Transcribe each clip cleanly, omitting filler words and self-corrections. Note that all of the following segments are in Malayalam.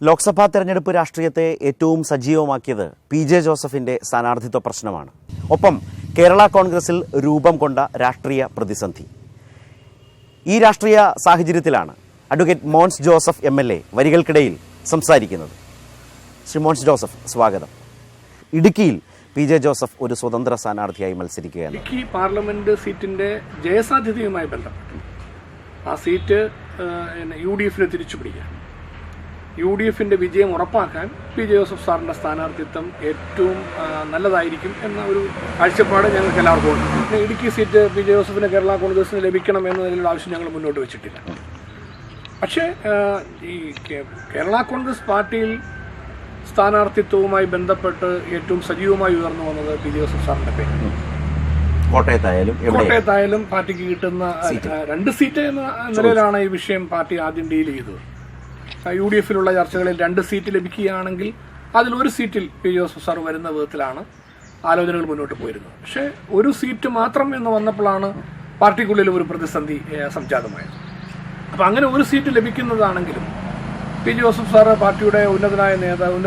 ലോക്സഭാ തെരഞ്ഞെടുപ്പ് രാഷ്ട്രീയത്തെ ഏറ്റവും സജീവമാക്കിയത് പി.ജെ. ജോസഫിന്റെ സ്ഥാനാർത്ഥിത്വ പ്രശ്നമാണ്. ഒപ്പം കേരള കോൺഗ്രസിൽ രൂപം കൊണ്ട രാഷ്ട്രീയ പ്രതിസന്ധി. ഈ രാഷ്ട്രീയ സാഹചര്യത്തിലാണ് അഡ്വക്കേറ്റ് മോൻസ് ജോസഫ് MLA വരികൾക്കിടയിൽ സംസാരിക്കുന്നത്. ശ്രീ മോൻസ് ജോസഫ്, സ്വാഗതം. ഇടുക്കിയിൽ പി.ജെ. ജോസഫ് ഒരു സ്വതന്ത്ര സ്ഥാനാർത്ഥിയായി മത്സരിക്കുകയാണ്. ഇടുക്കി പാർലമെന്റ് സീറ്റിന്റെ ജയസാധ്യതയുമായി ബന്ധപ്പെട്ട് ആ സീറ്റ് UDF തിരിച്ചു പിടിക്കാൻ, UDF വിജയം ഉറപ്പാക്കാൻ പി.ജെ. ജോസഫ് സാറിന്റെ സ്ഥാനാർത്ഥിത്വം ഏറ്റവും നല്ലതായിരിക്കും എന്ന ഒരു കാഴ്ചപ്പാട് ഞങ്ങൾക്ക് എല്ലാവർക്കും ഉണ്ട്. Idukki seat PJ. ജോസഫിന് കേരള കോൺഗ്രസിന് ലഭിക്കണം എന്നതിലുള്ള ആവശ്യം ഞങ്ങൾ മുന്നോട്ട് വെച്ചിട്ടില്ല. പക്ഷേ ഈ കേരള കോൺഗ്രസ് പാർട്ടിയിൽ സ്ഥാനാർത്ഥിത്വവുമായി ബന്ധപ്പെട്ട് ഏറ്റവും സജീവമായി ഉയർന്നു വന്നത് പി.ജെ. ജോസഫ് സാറിന്റെ പേര്. കോട്ടയത്തായാലും പാർട്ടിക്ക് കിട്ടുന്ന 2 സീറ്റ് എന്ന നിലയിലാണ് ഈ വിഷയം പാർട്ടി ആദ്യം ഡീൽ ചെയ്തത്. UDF ചർച്ചകളിൽ 2 സീറ്റ് ലഭിക്കുകയാണെങ്കിൽ അതിൽ 1 സീറ്റിൽ പി.ജെ. ജോസഫ് സാർ വരുന്ന വിധത്തിലാണ് ആലോചനകൾ മുന്നോട്ട് പോയിരുന്നത്. പക്ഷേ 1 സീറ്റ് മാത്രം എന്ന് വന്നപ്പോഴാണ് പാർട്ടിക്കുള്ളിൽ ഒരു പ്രതിസന്ധി സംജാതമായത്. അപ്പം അങ്ങനെ 1 സീറ്റ് ലഭിക്കുന്നതാണെങ്കിലും പി.ജെ. ജോസഫ് സാറ് പാർട്ടിയുടെ ഉന്നതനായ നേതാവ്,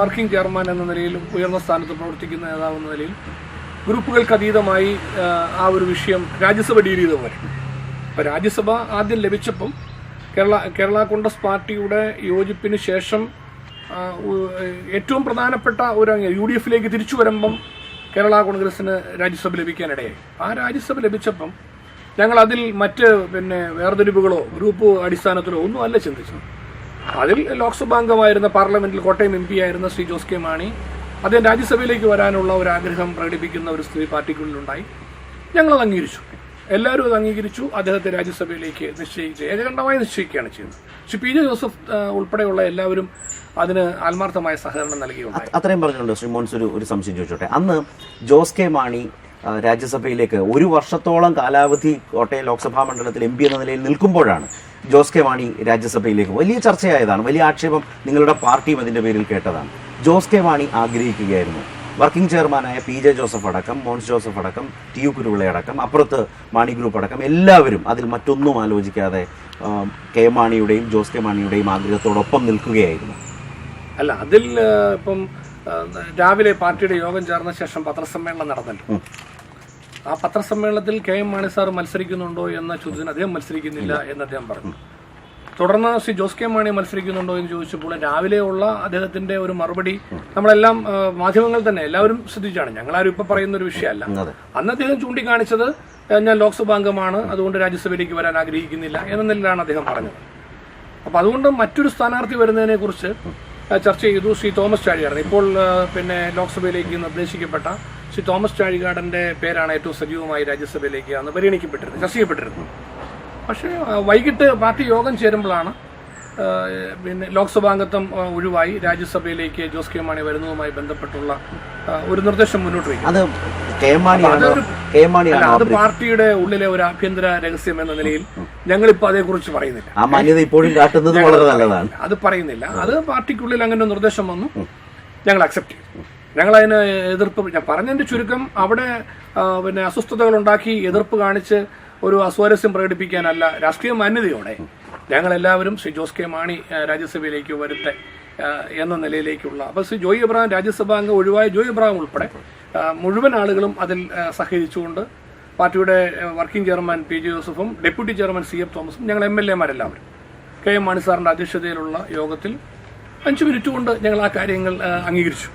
വർക്കിംഗ് ചെയർമാൻ എന്ന നിലയിലും ഉയർന്ന സ്ഥാനത്ത് പ്രവർത്തിക്കുന്ന നേതാവ് എന്ന നിലയിൽ ഗ്രൂപ്പുകൾക്ക് അതീതമായി ആ ഒരു വിഷയം രാജ്യസഭ ഡീൽ ചെയ്ത പോലെ. അപ്പം രാജ്യസഭ ആദ്യം ലഭിച്ചപ്പം കേരള കോൺഗ്രസ് പാർട്ടിയുടെ യോജിപ്പിന് ശേഷം ഏറ്റവും പ്രധാനപ്പെട്ട ഒരു UDF തിരിച്ചു വരുമ്പം കേരള കോൺഗ്രസിന് രാജ്യസഭ ലഭിക്കാനിടയായി. ആ രാജ്യസഭ ലഭിച്ചപ്പം ഞങ്ങൾ അതിൽ മറ്റ് വേർതിരിവുകളോ ഗ്രൂപ്പ് അടിസ്ഥാനത്തിലോ ഒന്നും അല്ല ചിന്തിച്ചത്. അതിൽ ലോക്സഭാംഗമായിരുന്ന പാർലമെന്റിൽ കോട്ടയം MP ആയിരുന്ന ശ്രീ ജോസ് കെ മാണി അദ്ദേഹം രാജ്യസഭയിലേക്ക് വരാനുള്ള ഒരു ആഗ്രഹം പ്രകടിപ്പിക്കുന്ന ഒരു സ്ഥിതി പാർട്ടിക്കുള്ളിലുണ്ടായി. ഞങ്ങളത് അംഗീകരിച്ചു, എല്ലാവരും അത് അംഗീകരിച്ചു. അദ്ദേഹത്തെ രാജ്യസഭയിലേക്ക് ഏകകണ്ഠമായി നിശ്ചയിക്കുകയാണ് ചെയ്യുന്നത്. പക്ഷെ പി.ജെ. ജോസഫ് ഉൾപ്പെടെയുള്ള എല്ലാവരും അതിന് ആത്മാർത്ഥമായ സഹകരണം നൽകിയുണ്ടായി. അത്രയും പറഞ്ഞുകൊണ്ട് ശ്രീ മോൻസ് ഒരു സംശയം ചോദിച്ചോട്ടെ. അന്ന് ജോസ് കെ മാണി രാജ്യസഭയിലേക്ക് 1 വർഷത്തോളം കാലാവധി കോട്ടയം ലോക്സഭാ മണ്ഡലത്തിൽ MP എന്ന നിലയിൽ നിൽക്കുമ്പോഴാണ് ജോസ് കെ മാണി രാജ്യസഭയിലേക്ക്. വലിയ ചർച്ചയായതാണ്, വലിയ ആക്ഷേപം നിങ്ങളുടെ പാർട്ടിയും അതിന്റെ പേരിൽ കേട്ടതാണ്. ജോസ് കെ മാണി ആഗ്രഹിക്കുകയായിരുന്നു വർക്കിംഗ് ചെയർമാനായ പി.ജെ. ജോസഫ് അടക്കം, മോൻസ് ജോസഫ് അടക്കം, TU കുരുവിള അടക്കം, അപ്പുറത്ത് മാണി ഗ്രൂപ്പ് അടക്കം എല്ലാവരും അതിൽ മറ്റൊന്നും ആലോചിക്കാതെ കെ മാണിയുടെയും ജോസ് കെ മാണിയുടെയും ആഗ്രഹത്തോടൊപ്പം നിൽക്കുകയായിരുന്നു. അല്ല, അതിൽ ഇപ്പം രാവിലെ പാർട്ടിയുടെ യോഗം ചേർന്ന ശേഷം പത്രസമ്മേളനം നടന്നല്ലോ. ആ പത്രസമ്മേളനത്തിൽ KM മാണി സാർ മത്സരിക്കുന്നുണ്ടോ എന്ന ചോദ്യത്തിന് അദ്ദേഹം മത്സരിക്കുന്നില്ല എന്ന് അദ്ദേഹം പറഞ്ഞു. തുടർന്ന് ശ്രീ ജോസ് കെ മാണി മത്സരിക്കുന്നുണ്ടോ എന്ന് ചോദിച്ചപ്പോൾ രാവിലെയുള്ള അദ്ദേഹത്തിന്റെ ഒരു മറുപടി നമ്മളെല്ലാം മാധ്യമങ്ങൾ തന്നെ എല്ലാവരും ശ്രദ്ധിച്ചാണ്. ഞങ്ങളാരും ഇപ്പൊ പറയുന്ന ഒരു വിഷയമല്ല. അന്ന് അദ്ദേഹം ചൂണ്ടിക്കാണിച്ചത് ഞാൻ ലോക്സഭാംഗമാണ്, അതുകൊണ്ട് രാജ്യസഭയിലേക്ക് വരാൻ ആഗ്രഹിക്കുന്നില്ല എന്ന നിലയിലാണ് അദ്ദേഹം പറഞ്ഞത്. അപ്പൊ അതുകൊണ്ട് മറ്റൊരു സ്ഥാനാർത്ഥി വരുന്നതിനെ കുറിച്ച് ചർച്ച ചെയ്തു. ശ്രീ തോമസ് ചാഴികാടൻ, ഇപ്പോൾ ലോക്സഭയിലേക്ക് നിർദ്ദേശിക്കപ്പെട്ട ശ്രീ തോമസ് ചാഴികാടന്റെ പേരാണ് ഏറ്റവും സജീവമായി രാജ്യസഭയിലേക്ക് അന്ന് പരിഗണിക്കപ്പെട്ടിരുന്നത്, ചർച്ച ചെയ്യപ്പെട്ടിരുന്നു. പക്ഷേ വൈകിട്ട് പാർട്ടി യോഗം ചേരുമ്പോഴാണ് ലോക്സഭാംഗത്വം ഒഴിവായി രാജ്യസഭയിലേക്ക് ജോസ് കെ മാണി വരുന്നതുമായി ബന്ധപ്പെട്ടുള്ള ഒരു നിർദ്ദേശം മുന്നോട്ട് വയ്ക്കും. അത് പാർട്ടിയുടെ ഉള്ളിലെ ഒരു ആഭ്യന്തര രഹസ്യം എന്ന നിലയിൽ ഞങ്ങളിപ്പോ അതേക്കുറിച്ച് പറയുന്നില്ല. അത് പറയുന്നില്ല. അത് പാർട്ടിക്കുള്ളിൽ അങ്ങനെ ഒരു നിർദ്ദേശം വന്നു, ഞങ്ങൾ അക്സെപ്റ്റ് ചെയ്തു. ഞങ്ങൾ അതിന് എതിർപ്പ്, ഞാൻ പറഞ്ഞതിന്റെ ചുരുക്കം അവിടെ അസ്വസ്ഥതകൾ ഉണ്ടാക്കി എതിർപ്പ് കാണിച്ച് ഒരു അസ്വാരസ്യം പ്രകടിപ്പിക്കാനല്ല, രാഷ്ട്രീയ മാന്യതയോടെ ഞങ്ങളെല്ലാവരും ശ്രീ ജോസ് കെ മാണി രാജ്യസഭയിലേക്ക് വരട്ടെ എന്ന നിലയിലേക്കുള്ള. അപ്പോൾ ശ്രീ ജോയ് എബ്രഹാം രാജ്യസഭാംഗം ഒഴിവായ ജോയ് എബ്രഹാം ഉൾപ്പെടെ മുഴുവൻ ആളുകളും അതിൽ സഹകരിച്ചുകൊണ്ട് പാർട്ടിയുടെ വർക്കിംഗ് ചെയർമാൻ പി.ജെ. ജോസഫും ഡെപ്യൂട്ടി ചെയർമാൻ CF തോമസും ഞങ്ങൾ MLA-മാരെല്ലാവരും KM മാണി സാറിന്റെ അധ്യക്ഷതയിലുള്ള യോഗത്തിൽ 5 മിനിറ്റ് കൊണ്ട് ഞങ്ങൾ ആ കാര്യങ്ങൾ അംഗീകരിച്ചു.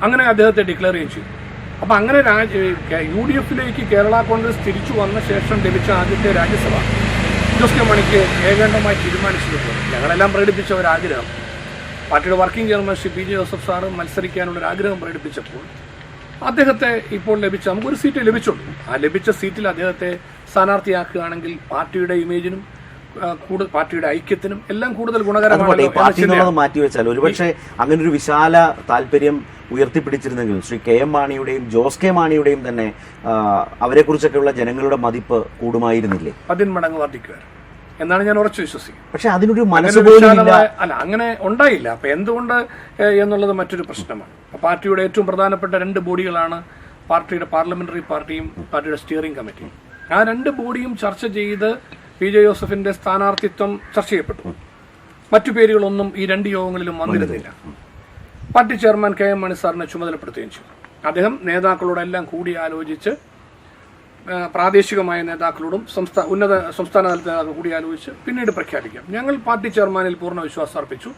അങ്ങനെ അദ്ദേഹത്തെ ഡിക്ലെയർ ചെയ്യുകയും ചെയ്തു. അപ്പം അങ്ങനെ UDF കേരള കോൺഗ്രസ് തിരിച്ചു വന്ന ശേഷം ലഭിച്ച ആദ്യത്തെ രാജ്യസഭ ജോസ് കെ മാണിക്ക് ഏകണ്ഠമായി തീരുമാനിച്ചപ്പോൾ ഞങ്ങളെല്ലാം പ്രകടിപ്പിച്ച ഒരു ആഗ്രഹം, പാർട്ടിയുടെ working chairman Shri PJ. Joseph sir മത്സരിക്കാനുള്ള ആഗ്രഹം പ്രകടിപ്പിച്ചപ്പോൾ അദ്ദേഹത്തെ ഇപ്പോൾ ലഭിച്ച നമുക്കൊരു സീറ്റ് ലഭിച്ചുള്ളൂ. ആ ലഭിച്ച സീറ്റിൽ അദ്ദേഹത്തെ സ്ഥാനാർത്ഥിയാക്കുകയാണെങ്കിൽ പാർട്ടിയുടെ ഇമേജിനും പാർട്ടിയുടെ ഐക്യത്തിനും എല്ലാം കൂടുതൽ ഗുണകരമാണ്. മാറ്റിവെച്ചാൽ ഒരുപക്ഷെ അങ്ങനെ ഒരു വിശാല താല്പര്യം ഉയർത്തിപ്പിടിച്ചിരുന്നെങ്കിൽ ശ്രീ KM മാണിയുടെയും ജോസ് കെ മാണിയുടെയും തന്നെ അവരെ കുറിച്ചൊക്കെയുള്ള ജനങ്ങളുടെ മതിപ്പ് കൂടുമായിരുന്നില്ലേ? 10 മടങ്ങ് വർദ്ധിക്കുവാൻ എന്നാണ് ഞാൻ ഉറച്ചു വിശ്വസിക്കുന്നത്. പക്ഷെ അതിനൊരു മനസ്സുപോലുമില്ല. അല്ല, അങ്ങനെ ഉണ്ടായില്ല. അപ്പൊ എന്തുകൊണ്ട് എന്നുള്ളത് മറ്റൊരു പ്രശ്നമാണ്. പാർട്ടിയുടെ ഏറ്റവും പ്രധാനപ്പെട്ട 2 ബോഡികളാണ് പാർട്ടിയുടെ പാർലമെന്ററി പാർട്ടിയും പാർട്ടിയുടെ സ്റ്റിയറിംഗ് കമ്മിറ്റിയും. ആ 2 ബോഡിയും ചർച്ച ചെയ്ത് പി.ജെ. ജോസഫിന്റെ സ്ഥാനാർത്ഥിത്വം ചർച്ച ചെയ്യപ്പെട്ടു. മറ്റു പേരുകളൊന്നും ഈ 2 യോഗങ്ങളിലും വന്നിരുന്നില്ല. പാർട്ടി ചെയർമാൻ കെ എം മാണി സാറിനെ ചുമതലപ്പെടുത്തുകയും ചെയ്തു. അദ്ദേഹം നേതാക്കളോടെല്ലാം കൂടി ആലോചിച്ച്, പ്രാദേശികമായ നേതാക്കളോടും ഉന്നത സംസ്ഥാന തലത്തിൽ കൂടി ആലോചിച്ച് പിന്നീട് പ്രഖ്യാപിക്കാം. ഞങ്ങൾ പാർട്ടി ചെയർമാനിൽ പൂർണ്ണ വിശ്വാസം അർപ്പിച്ചു.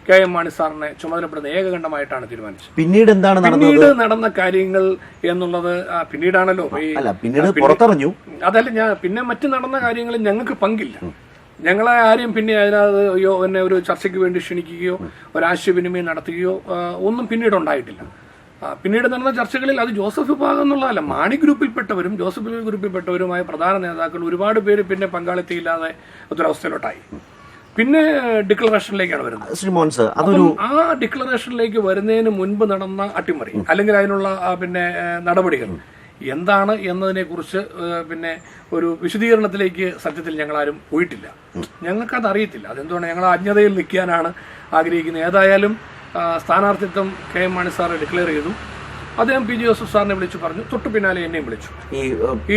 കെ എം മാണി സാറിനെ ചുമതലപ്പെടുന്ന ഏകകണ്ഠമായിട്ടാണ് തീരുമാനിച്ചത്. പിന്നീട് നടന്ന കാര്യങ്ങൾ എന്നുള്ളത് പിന്നീടാണല്ലോ പിന്നീട് പുറത്തറിഞ്ഞു. അതല്ല, പിന്നെ മറ്റു നടന്ന കാര്യങ്ങളിൽ ഞങ്ങൾക്ക് പങ്കില്ല. ഞങ്ങളെ ആരെയും പിന്നെ അതിനകത്ത് എന്നെ ഒരു ചർച്ചയ്ക്ക് വേണ്ടി ക്ഷണിക്കുകയോ ഒരാശയവിനിമയം നടത്തുകയോ ഒന്നും പിന്നീട് ഉണ്ടായിട്ടില്ല. പിന്നീട് നടന്ന ചർച്ചകളിൽ അത് ജോസഫ് വിഭാഗം എന്നുള്ളതല്ല, മാണി ഗ്രൂപ്പിൽപ്പെട്ടവരും ജോസഫ് ഗ്രൂപ്പിൽപ്പെട്ടവരുമായ പ്രധാന നേതാക്കൾ ഒരുപാട് പേര് പിന്നെ പങ്കാളിത്തമില്ലാതെ ഒരവസ്ഥയിലോട്ടായി. പിന്നെ ഡിക്ലറേഷനിലേക്കാണ് വരുന്നത്. ആ ഡിക്ലറേഷനിലേക്ക് വരുന്നതിന് മുൻപ് നടന്ന അട്ടിമറി അല്ലെങ്കിൽ അതിനുള്ള പിന്നെ നടപടികൾ എന്താണ് എന്നതിനെ കുറിച്ച് പിന്നെ ഒരു വിശദീകരണത്തിലേക്ക് സത്യത്തിൽ ഞങ്ങളാരും പോയിട്ടില്ല. ഞങ്ങൾക്കത് അറിയത്തില്ല. അതെന്തുകൊണ്ട് ഞങ്ങൾ അജ്ഞതയിൽ നിൽക്കാനാണ് ആഗ്രഹിക്കുന്നത്. ഏതായാലും സ്ഥാനാർത്ഥിത്വം K M Mani sir declare ചെയ്തു. അദ്ദേഹം പി ജെ ജോസഫ് സാറിനെ വിളിച്ചു പറഞ്ഞു. തൊട്ടു പിന്നാലെ എന്നെയും വിളിച്ചു.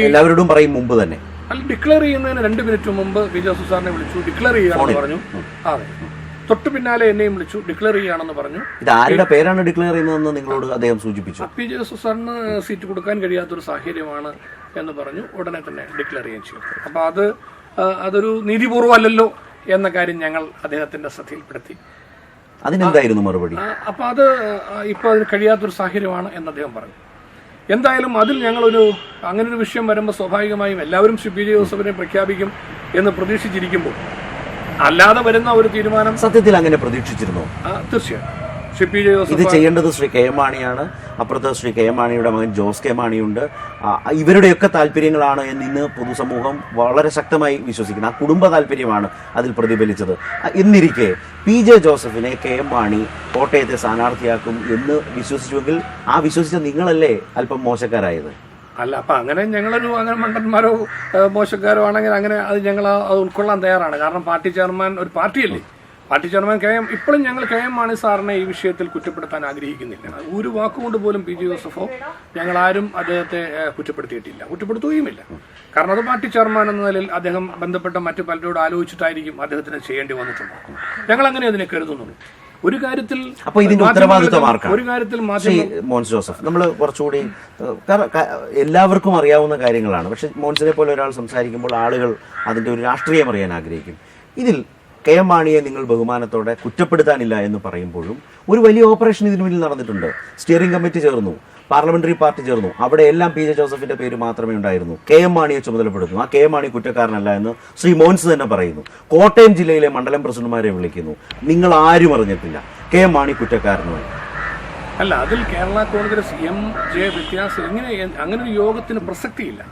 എല്ലാവരോടും പറയും മുമ്പ് തന്നെ ഡിക്ലെയർ ചെയ്യുന്നതിന് 2 മിനിറ്റ് മുമ്പ് പി ജെ ജോസഫ് സാറിനെ വിളിച്ചു. ഡിക്ലെയർ ചെയ്യാണെന്ന് പറഞ്ഞു. അതെ, തൊട്ടു പിന്നാലെ എന്നെയും വിളിച്ചു. ഡിക്ലെയർ ചെയ്യാണെന്ന് പറഞ്ഞു. ഇത് ആരുടെ പേരാണ് ഡിക്ലെയർ ചെയ്യുന്നതെന്ന് നിങ്ങളോട് അദ്ദേഹം സൂചിപ്പിച്ചു. പി ജെ ജോസഫ് സാറിന് സീറ്റ് കൊടുക്കാൻ കഴിയാത്തൊരു സാഹചര്യമാണ് എന്ന് പറഞ്ഞു. ഉടനെ തന്നെ ഡിക്ലെയർ ചെയ്യുകയും ചെയ്തു. അപ്പൊ അതൊരു നീതിപൂർവ്വമല്ലല്ലോ എന്ന കാര്യം ഞങ്ങൾ അദ്ദേഹത്തിന്റെ ശ്രദ്ധയിൽപ്പെടുത്തി. അതിനെന്തായിരുന്നു മറുപടി? അപ്പൊ അത് ഇപ്പൊ അതിന് കഴിയാത്തൊരു സാഹചര്യമാണ് എന്ന് അദ്ദേഹം പറഞ്ഞു. എന്തായാലും അതിൽ ഞങ്ങളൊരു അങ്ങനെ ഒരു വിഷയം വരുമ്പോൾ സ്വാഭാവികമായും എല്ലാവരും പി ജെ ജോസഫിനെ പ്രഖ്യാപിക്കും എന്ന് പ്രതീക്ഷിച്ചിരിക്കുമ്പോൾ അല്ലാതെ വരുന്ന ഒരു തീരുമാനം സത്യത്തിൽ അങ്ങനെ പ്രതീക്ഷിച്ചിരുന്നു. തീർച്ചയായും ഇത് ചെയ്യേണ്ടത് ശ്രീ കെ എം മാണിയാണ്. അപ്പുറത്ത് ശ്രീ കെ എം മാണിയുടെ മകൻ ജോസ് കെ മാണിയുണ്ട്. ഇവരുടെയൊക്കെ താല്പര്യങ്ങളാണ് എന്ന് ഇന്ന് പൊതുസമൂഹം വളരെ ശക്തമായി വിശ്വസിക്കുന്നു. ആ കുടുംബ താല്പര്യമാണ് അതിൽ പ്രതിഫലിച്ചത്. എന്നിരിക്കെ പി ജെ ജോസഫിനെ കെ എം മാണി കോട്ടയത്തെ സ്ഥാനാർത്ഥിയാക്കും എന്ന് വിശ്വസിച്ചുവെങ്കിൽ ആ വിശ്വസിച്ച നിങ്ങളല്ലേ അല്പം മോശക്കാരായത്? അല്ല, അപ്പൊ അങ്ങനെ ഞങ്ങളൊരു അങ്ങനെ മണ്ടന്മാരോ മോശക്കാരോ ആണെങ്കിൽ അങ്ങനെ അത് ഞങ്ങൾ അത് ഉൾക്കൊള്ളാൻ തയ്യാറാണ്. കാരണം പാർട്ടി ചെയർമാൻ ഒരു പാർട്ടിയല്ലേ. പാർട്ടി ചെയർമാൻ ഇപ്പോഴും ഞങ്ങൾ കെ എം മാണി സാറിനെ ഈ വിഷയത്തിൽ കുറ്റപ്പെടുത്താൻ ആഗ്രഹിക്കുന്നില്ല. ഒരു വാക്കുകൊണ്ട് പോലും പി ജെ ജോസഫോ ഞങ്ങളാരും അദ്ദേഹത്തെ കുറ്റപ്പെടുത്തിയിട്ടില്ല, കുറ്റപ്പെടുത്തുകയുമില്ല. കാരണം അത് പാർട്ടി ചെയർമാൻ എന്ന നിലയിൽ അദ്ദേഹം ബന്ധപ്പെട്ട മറ്റു പലരോട് ആലോചിച്ചിട്ടായിരിക്കും അദ്ദേഹത്തിന് ചെയ്യേണ്ടി വന്നിട്ടുണ്ട്. ഞങ്ങൾ അങ്ങനെ അതിനെ കരുതുന്നുള്ളൂ. ഒരു കാര്യത്തിൽ മോൻസ് ജോസഫ് നമ്മൾ കുറച്ചുകൂടി എല്ലാവർക്കും അറിയാവുന്ന കാര്യങ്ങളാണ്. പക്ഷെ മോൻസിനെ പോലെ ഒരാൾ സംസാരിക്കുമ്പോൾ ആളുകൾ അതിന്റെ ഒരു രാഷ്ട്രീയം അറിയാൻ ആഗ്രഹിക്കും. ഇതിൽ കെ എം മാണിയെ നിങ്ങൾ ബഹുമാനത്തോടെ കുറ്റപ്പെടുത്താനില്ല എന്ന് പറയുമ്പോഴും ഒരു വലിയ ഓപ്പറേഷൻ ഇതിനു മുന്നിൽ നടന്നിട്ടുണ്ട്. സ്റ്റിയറിംഗ് കമ്മിറ്റി ചേർന്നു, പാർലമെന്ററി പാർട്ടി ചേർന്നു. അവിടെ എല്ലാം പി ജെ ജോസഫിന്റെ പേര് മാത്രമേ ഉണ്ടായിരുന്നു. കെ എം മാണിയെ ചുമതലപ്പെടുത്തുന്നു. ആ കെ എം മാണി കുറ്റക്കാരനല്ല എന്ന് ശ്രീ മോൻസ് തന്നെ പറയുന്നു. കോട്ടയം ജില്ലയിലെ മണ്ഡലം പ്രസിഡന്റുമാരെ വിളിക്കുന്നു. നിങ്ങൾ ആരും അറിഞ്ഞിട്ടില്ല, കെ എം മാണി കുറ്റക്കാരനുമായി. അല്ല, അതിൽ കേരള കോൺഗ്രസ് MJ വ്യത്യാസം അങ്ങനെ ഒരു യോഗത്തിന് പ്രസക്തിയില്ല.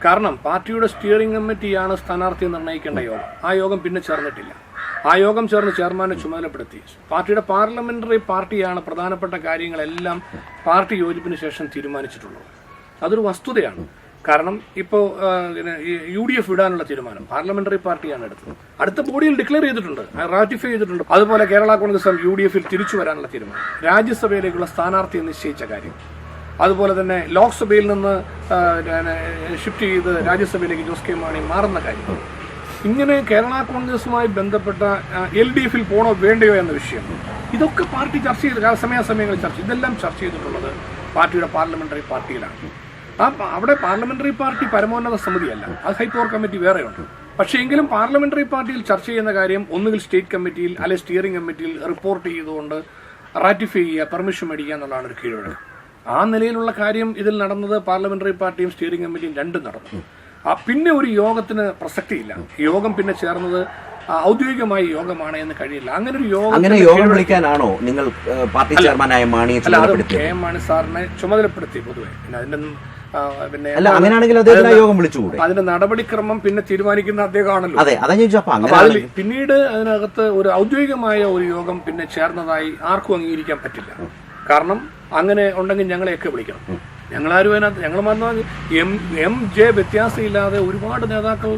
കാരണം പാർട്ടിയുടെ സ്റ്റിയറിംഗ് കമ്മിറ്റിയാണ് സ്ഥാനാർത്ഥിയെ നിർണ്ണയിക്കേണ്ട യോഗം. ആ യോഗം പിന്നെ ചേർന്നിട്ടില്ല. ആ യോഗം ചേർന്ന് ചെയർമാനെ ചുമതലപ്പെടുത്തി. പാർട്ടിയുടെ പാർലമെന്ററി പാർട്ടിയാണ് പ്രധാനപ്പെട്ട കാര്യങ്ങളെല്ലാം പാർട്ടി യോജിപ്പിന് ശേഷം തീരുമാനിച്ചിട്ടുള്ളത്. അതൊരു വസ്തുതയാണ്. കാരണം ഇപ്പോൾ UDF വിടാനുള്ള തീരുമാനം പാർലമെന്ററി പാർട്ടിയാണ് എടുത്തത്. അടുത്ത ബോഡിയിൽ ഡിക്ലെയർ ചെയ്തിട്ടുണ്ട്, റാറ്റിഫൈ ചെയ്തിട്ടുണ്ട്. അതുപോലെ കേരള കോൺഗ്രസ് UDFൽ തിരിച്ചു വരാനുള്ള തീരുമാനം, രാജ്യസഭയിലേക്കുള്ള സ്ഥാനാർത്ഥിയെ നിശ്ചയിച്ച കാര്യം, അതുപോലെ തന്നെ ലോക്സഭയിൽ നിന്ന് ഷിഫ്റ്റ് ചെയ്ത് രാജ്യസഭയിലേക്ക് ജോസ് കെ മാണി മാറുന്ന കാര്യം, ഇങ്ങനെ കേരള കോൺഗ്രസുമായി ബന്ധപ്പെട്ട LDFൽ പോണോ വേണ്ടയോ എന്ന വിഷയം, ഇതൊക്കെ പാർട്ടി ചർച്ച ചെയ്ത് സമയാസമയങ്ങളിൽ ഇതെല്ലാം ചർച്ച ചെയ്തിട്ടുള്ളത് പാർട്ടിയുടെ പാർലമെന്ററി പാർട്ടിയിലാണ്. അവിടെ പാർലമെന്ററി പാർട്ടി പരമോന്നത സമിതിയല്ല, അത് ഹൈപ്പവർ കമ്മിറ്റി വേറെയുണ്ട്. പക്ഷേ എങ്കിലും പാർലമെന്ററി പാർട്ടിയിൽ ചർച്ച ചെയ്യുന്ന കാര്യം ഒന്നുകിൽ സ്റ്റേറ്റ് കമ്മിറ്റിയിൽ അല്ലെങ്കിൽ സ്റ്റിയറിംഗ് കമ്മിറ്റിയിൽ റിപ്പോർട്ട് ചെയ്തുകൊണ്ട് റാറ്റിഫൈ ചെയ്യുക, പെർമിഷൻ മേടിക്കുക എന്നുള്ളതാണ് ഒരു കീഴ്വഴക്കം. ആ നിലയിലുള്ള കാര്യം ഇതിൽ നടന്നത് പാർലമെന്ററി പാർട്ടിയും സ്റ്റിയറിംഗ് കമ്മിറ്റിയും രണ്ടും നടന്നു. പിന്നെ ഒരു യോഗത്തിന് പ്രസക്തിയില്ല. യോഗം പിന്നെ ചേർന്നത് ഔദ്യോഗികമായ യോഗമാണ് എന്ന് കഴിയില്ല. അങ്ങനെ ഒരു യോഗം വിളിക്കാനാണോ നിങ്ങൾ പാർട്ടി ചെയർമാനായ മാണിയെ കെ എം മാണി സാറിനെ ചുമതലപ്പെടുത്തി പൊതുവെ. പിന്നെ അതിന്റെ നടപടിക്രമം പിന്നെ തീരുമാനിക്കുന്ന അദ്ദേഹമാണല്ലോ. പിന്നീട് അതിനകത്ത് ഒരു ഔദ്യോഗികമായ ഒരു യോഗം പിന്നെ ചേർന്നതായി ആർക്കും അംഗീകരിക്കാൻ പറ്റില്ല. കാരണം അങ്ങനെ ഉണ്ടെങ്കിൽ ഞങ്ങളെയൊക്കെ വിളിക്കണം. ഞങ്ങളാരും അതിനകത്ത് ഞങ്ങൾ വന്നാൽ MJ വ്യത്യാസമില്ലാതെ ഒരുപാട് നേതാക്കൾ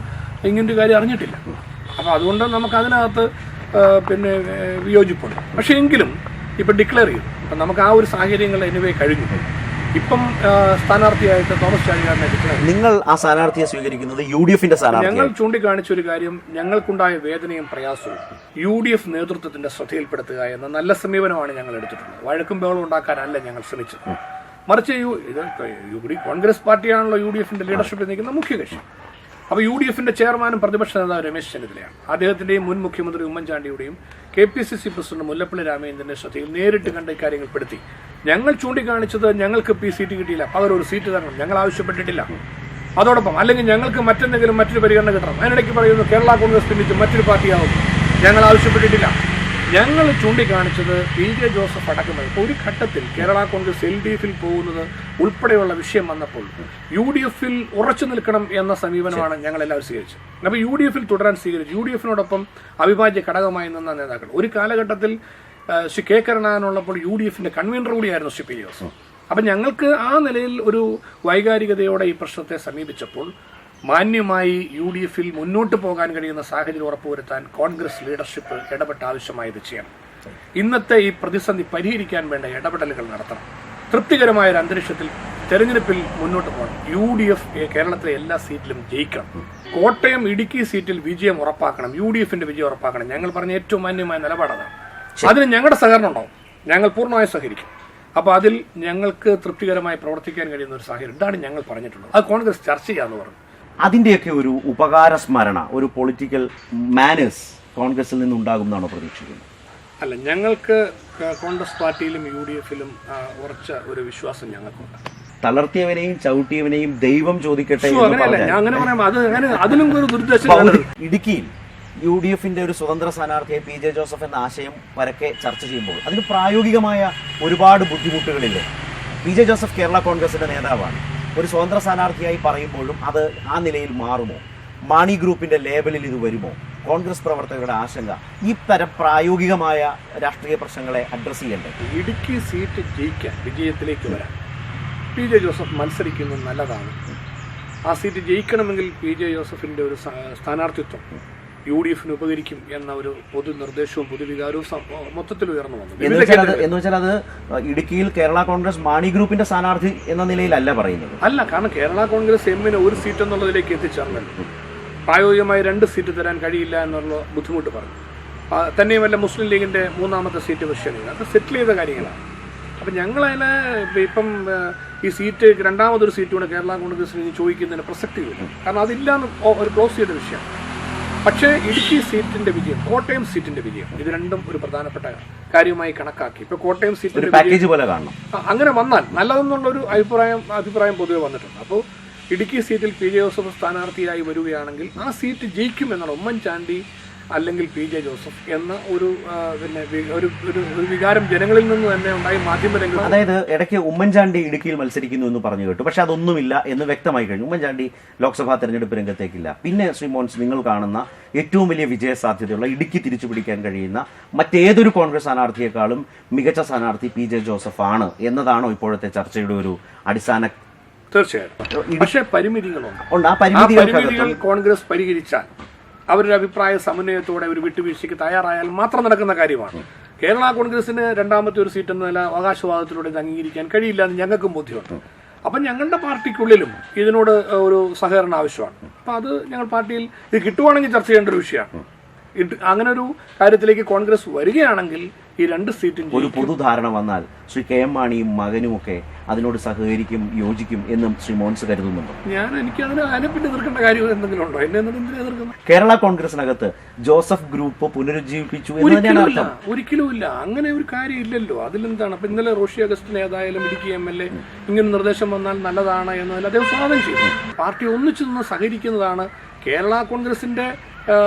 ഇങ്ങനൊരു കാര്യം അറിഞ്ഞിട്ടില്ല. അപ്പൊ അതുകൊണ്ട് നമുക്ക് അതിനകത്ത് പിന്നെ വിയോജിപ്പുണ്ട്. പക്ഷെ എങ്കിലും ഇപ്പൊ ഡിക്ലെയർ ചെയ്തു. അപ്പൊ നമുക്ക് ആ ഒരു സാഹചര്യങ്ങൾ എനിവേ കഴിഞ്ഞു. ഇപ്പം സ്ഥാനാർത്ഥിയായിട്ട് തോമസ് ചാഴികാരനെ കിട്ടുന്നത്. നിങ്ങൾ ആ സ്ഥാനാർത്ഥിയെ സ്വീകരിക്കുന്നത് UDF-ന്റെ സ്ഥാനാർത്ഥി? ഞങ്ങൾ ചൂണ്ടിക്കാണിച്ച ഒരു കാര്യം, ഞങ്ങൾക്കുണ്ടായ വേദനയും പ്രയാസവും UDF നേതൃത്വത്തിന്റെ ശ്രദ്ധയിൽപ്പെടുത്തുക എന്ന നല്ല സമീപനമാണ് ഞങ്ങൾ എടുത്തിട്ടുള്ളത്. വഴക്കും ബഹളം ഉണ്ടാക്കാനല്ല ഞങ്ങൾ ശ്രമിച്ചത്. മറിച്ച് കോൺഗ്രസ് പാർട്ടിയാണല്ലോ UDF-ന്റെ ലീഡർഷിപ്പിൽ നിൽക്കുന്ന മുഖ്യ കക്ഷി. അപ്പോൾ UDF-ന്റെ ചെയർമാനും പ്രതിപക്ഷ നേതാവ് രമേശ് ചെന്നിത്തലയാണ്. അദ്ദേഹത്തിന്റെയും മുൻ മുഖ്യമന്ത്രി ഉമ്മൻചാണ്ടിയുടെയും KPCC പ്രസിഡന്റ് മുല്ലപ്പള്ളി രാമചന്ദ്രന്റെ ശ്രദ്ധയിൽ നേരിട്ട് കണ്ട ഇക്കാര്യങ്ങൾ പെടുത്തി. ഞങ്ങൾ ചൂണ്ടിക്കാണിച്ചത് ഞങ്ങൾക്ക് സീറ്റ് കിട്ടിയില്ല, പകരം ഒരു സീറ്റ് തരണം, ഞങ്ങൾ ആവശ്യപ്പെട്ടിട്ടില്ല. അതോടൊപ്പം അല്ലെങ്കിൽ ഞങ്ങൾക്ക് മറ്റൊരു പരിഗണന കിട്ടണം. അതിനിടയ്ക്ക് പറയുന്നു കേരള കോൺഗ്രസ് പിന്നിച്ച് മറ്റൊരു പാർട്ടിയാവും, ഞങ്ങൾ ആവശ്യപ്പെട്ടിട്ടില്ല. ഞങ്ങൾ ചൂണ്ടിക്കാണിച്ചത് PJ ജോസഫ് അടക്കമായി ഒരു ഘട്ടത്തിൽ കേരള കോൺഗ്രസ് LDF-ൽ പോകുന്നത് ഉൾപ്പെടെയുള്ള വിഷയം വന്നപ്പോൾ UDF-ൽ ഉറച്ചു നിൽക്കണം എന്ന സമീപനമാണ് ഞങ്ങൾ എല്ലാവരും സ്വീകരിച്ചത്. അപ്പോൾ UDF-ൽ തുടരാൻ സ്വീകരിച്ചു. UDF-നോടൊപ്പം അവിഭാജ്യ ഘടകമായി നിന്ന നേതാക്കൾ ഒരു കാലഘട്ടത്തിൽ ശ്രീ K കരുണാകരനുള്ളപ്പോൾ UDF-ന്റെ കൺവീനർ കൂടിയായിരുന്നു ശ്രീ PJ ജോസഫ്. അപ്പം ഞങ്ങൾക്ക് ആ നിലയിൽ ഒരു വൈകാരികതയോടെ ഈ പ്രശ്നത്തെ സമീപിച്ചപ്പോൾ മാന്യമായി UDF-ൽ മുന്നോട്ട് പോകാൻ കഴിയുന്ന സാഹചര്യം ഉറപ്പുവരുത്താൻ കോൺഗ്രസ് ലീഡർഷിപ്പ് ഇടപെട്ട് ആവശ്യമായത് ചെയ്യണം. ഇന്നത്തെ ഈ പ്രതിസന്ധി പരിഹരിക്കാൻ വേണ്ട ഇടപെടലുകൾ നടത്തണം. തൃപ്തികരമായ ഒരു അന്തരീക്ഷത്തിൽ തെരഞ്ഞെടുപ്പിൽ മുന്നോട്ട് പോകണം. UDF കേരളത്തിലെ എല്ലാ സീറ്റിലും ജയിക്കണം. കോട്ടയം ഇടുക്കി സീറ്റിൽ വിജയം ഉറപ്പാക്കണം. UDF-ന്റെ വിജയം ഉറപ്പാക്കണം. ഞങ്ങൾ പറഞ്ഞ ഏറ്റവും മാന്യമായ നിലപാടാണ്. അതിന് ഞങ്ങളുടെ സഹകരണം ഉണ്ടാവും. ഞങ്ങൾ പൂർണ്ണമായി സഹകരിക്കും. അപ്പോൾ അതിൽ ഞങ്ങൾക്ക് തൃപ്തികരമായി പ്രവർത്തിക്കാൻ കഴിയുന്ന ഒരു സാഹചര്യം ഇതാണ് ഞങ്ങൾ പറഞ്ഞിട്ടുള്ളത്. അത് കോൺഗ്രസ് ചർച്ച ചെയ്യാമെന്ന് പറഞ്ഞു. അതിൻ്റെയൊക്കെ ഒരു ഉപകാര സ്മരണ, ഒരു പൊളിറ്റിക്കൽ മാനേഴ്സ് കോൺഗ്രസിൽ നിന്നുണ്ടാകുമെന്നാണോ പ്രതീക്ഷിക്കുന്നത്? അല്ല, ഞങ്ങൾക്ക് കോൺഗ്രസ് പാർട്ടിയിലും UDF-ലും ഉറച്ച ഒരു വിശ്വാസം ഞങ്ങൾക്കുണ്ട്. തളർത്തിയവനെയും ചവിട്ടിയവനെയും ദൈവം ചോദിക്കട്ടെ. അങ്ങനെ പറയാം. അതിലും ഒരു ദുരുദ്ദേശം ഇടുക്കിയിൽ UDF-ന്റെ ഒരു സ്വതന്ത്ര സ്ഥാനാർത്ഥിയെ PJ ജോസഫ് എന്ന ആശയം പരക്കെ ചർച്ച ചെയ്യുമ്പോൾ അതിന് പ്രായോഗികമായ ഒരുപാട് ബുദ്ധിമുട്ടുകളില്ലേ? PJ ജോസഫ് കേരള കോൺഗ്രസിന്റെ നേതാവാണ്. ഒരു സ്വതന്ത്ര സ്ഥാനാർത്ഥിയായി പറയുമ്പോഴും അത് ആ നിലയിൽ മാറുമോ? മാണി ഗ്രൂപ്പിന്റെ ലേബലിൽ ഇത് വരുമോ? കോൺഗ്രസ് പ്രവർത്തകരുടെ ആശങ്ക ഈ തരം പ്രായോഗികമായ രാഷ്ട്രീയ പ്രശ്നങ്ങളെ അഡ്രസ് ചെയ്യണ്ടേ? ഇടുക്കി സീറ്റ് ജയിക്കാൻ, വിജയത്തിലേക്ക് വരാൻ PJ ജോസഫ് മത്സരിക്കുന്നത് നല്ലതാണ്. ആ സീറ്റ് ജയിക്കണമെങ്കിൽ PJ ജോസഫിന്റെ ഒരു സ്ഥാനാർത്ഥിത്വം UDF-ന് ഉപകരിക്കും എന്ന ഒരു പൊതു നിർദ്ദേശവും പൊതുവികാരവും മൊത്തത്തിൽ ഉയർന്നു വന്നു. എന്ന് വെച്ചാൽ അത് ഇടുക്കിയിൽ കേരള കോൺഗ്രസ് മാണി ഗ്രൂപ്പിന്റെ സ്ഥാനാർത്ഥി എന്ന നിലയിലല്ല പറയുന്നത്. അല്ല, കാരണം കേരള കോൺഗ്രസ് M-ന് ഒരു സീറ്റ് എന്നുള്ളതിലേക്ക് എത്തിച്ചേർന്നല്ലോ. പ്രായോഗികമായി 2 സീറ്റ് തരാൻ കഴിയില്ല എന്നുള്ള ബുദ്ധിമുട്ട് പറഞ്ഞു. തന്നെയുമല്ല, മുസ്ലിം ലീഗിന്റെ 3ാമത്തെ സീറ്റ് വിഷയമില്ല, അത് സെറ്റിൽ ചെയ്ത കാര്യങ്ങളാണ്. അപ്പം ഞങ്ങളതിനെ ഇപ്പം ഈ സീറ്റ് 2ാമതൊരു സീറ്റ് കൂടെ കേരള കോൺഗ്രസിന് ചോദിക്കുന്നതിന് പ്രസക്തിയില്ല. കാരണം അതില്ലാന്ന് ഒരു ക്ലോസ് ചെയ്ത വിഷയം. പക്ഷേ ഇടുക്കി സീറ്റിന്റെ വിജയം, കോട്ടയം സീറ്റിന്റെ വിജയം, ഇത് രണ്ടും ഒരു പ്രധാനപ്പെട്ട കാര്യമായി കണക്കാക്കി. ഇപ്പൊ കോട്ടയം സീറ്റിന്റെ പാക്കേജ് പോലെ കാണണം. അങ്ങനെ വന്നാൽ നല്ലതെന്നുള്ളൊരു അഭിപ്രായം പൊതുവെ വന്നിട്ടുണ്ട്. അപ്പോൾ ഇടുക്കി സീറ്റിൽ PJ ജോസഫ് സ്ഥാനാർത്ഥിയായി വരികയാണെങ്കിൽ ആ സീറ്റ് ജയിക്കുമെന്നുള്ള ഉമ്മൻചാണ്ടി അല്ലെങ്കിൽ PJ ജോസഫ് എന്ന ഒരു ഒരു വികാരം ജനങ്ങളിൽ നിന്ന് തന്നെ ഉണ്ടായി. മാധ്യമരംഗം, അതായത് ഇടയ്ക്ക് ഉമ്മൻചാണ്ടി ഇടുക്കിയിൽ മത്സരിക്കുന്നു എന്ന് പറഞ്ഞു കേട്ടു. പക്ഷെ അതൊന്നുമില്ല എന്ന് വ്യക്തമായി കഴിഞ്ഞു. ഉമ്മൻചാണ്ടി ലോക്സഭാ തെരഞ്ഞെടുപ്പ് രംഗത്തേക്കില്ല. പിന്നെ ശ്രീ മോൻസ്, നിങ്ങൾ കാണുന്ന ഏറ്റവും വലിയ വിജയ സാധ്യതയുള്ള, ഇടുക്കി തിരിച്ചു പിടിക്കാൻ കഴിയുന്ന മറ്റേതൊരു കോൺഗ്രസ് സ്ഥാനാർത്ഥിയെക്കാളും മികച്ച സ്ഥാനാർത്ഥി PJ ജോസഫ് ആണ് എന്നതാണോ ഇപ്പോഴത്തെ ചർച്ചയുടെ ഒരു അടിസ്ഥാന? തീർച്ചയായിട്ടും. പക്ഷേ പരിമിതികളുണ്ട്. ആ പരിമിതികൾ കോൺഗ്രസ് പരിഹരിച്ചാൽ, അവരുടെ അഭിപ്രായ സമന്വയത്തോടെ ഒരു വിട്ടുവീഴ്ചയ്ക്ക് തയ്യാറായാൽ മാത്രം നടക്കുന്ന കാര്യമാണ്. കേരള കോൺഗ്രസിന് 2ാമത്തെ ഒരു സീറ്റ് എന്ന നില അവകാശവാദത്തിലൂടെ ഇത് അംഗീകരിക്കാൻ കഴിയില്ല എന്ന് ഞങ്ങൾക്കും ബോധ്യമുണ്ട്. അപ്പം ഞങ്ങളുടെ പാർട്ടിക്കുള്ളിലും ഇതിനോട് ഒരു സഹകരണം ആവശ്യമാണ്. അപ്പം അത് ഞങ്ങൾ പാർട്ടിയിൽ ഇത് കിട്ടുവാണെങ്കിൽ ചർച്ച ചെയ്യേണ്ട ഒരു വിഷയമാണ്. അങ്ങനെ ഒരു കാര്യത്തിലേക്ക് കോൺഗ്രസ് വരികയാണെങ്കിൽ ഈ 2 സീറ്റും ഒരു പൊതുധാരണ വന്നാൽ ശ്രീ KM മാണിയും മകനുമൊക്കെ അതിനോട് സഹകരിക്കും, യോജിക്കും എന്നും ശ്രീ മോൻസ് കരുതുന്നുണ്ടോ? എനിക്ക് അതിനെപ്പറ്റി എതിർക്കേണ്ട കാര്യം എന്തെങ്കിലും ഉണ്ടോ? എന്നെ എന്തിനാ എതിർക്കുന്നത്? കേരള കോൺഗ്രസിനകത്ത് ജോസഫ് ഗ്രൂപ്പ് പുനരുജ്ജീവിപ്പിച്ചു എന്ന് തന്നെയാണ് അർത്ഥം. ഒരിക്കലും ഇല്ല, അങ്ങനെ ഒരു കാര്യം ഇല്ലല്ലോ. അതിലെന്താണ്? അപ്പൊ ഇന്നലെ റോഷി അഗസ്റ്റിൻ ഏതായാലും ഇടുക്കി MLA ഇങ്ങനെ നിർദ്ദേശം വന്നാൽ നല്ലതാണ് എന്നതിൽ അദ്ദേഹം സ്വാഗതം ചെയ്തു. പാർട്ടി ഒന്നിച്ചു നിന്ന് സഹകരിക്കുന്നതാണ് കേരള കോൺഗ്രസിന്റെ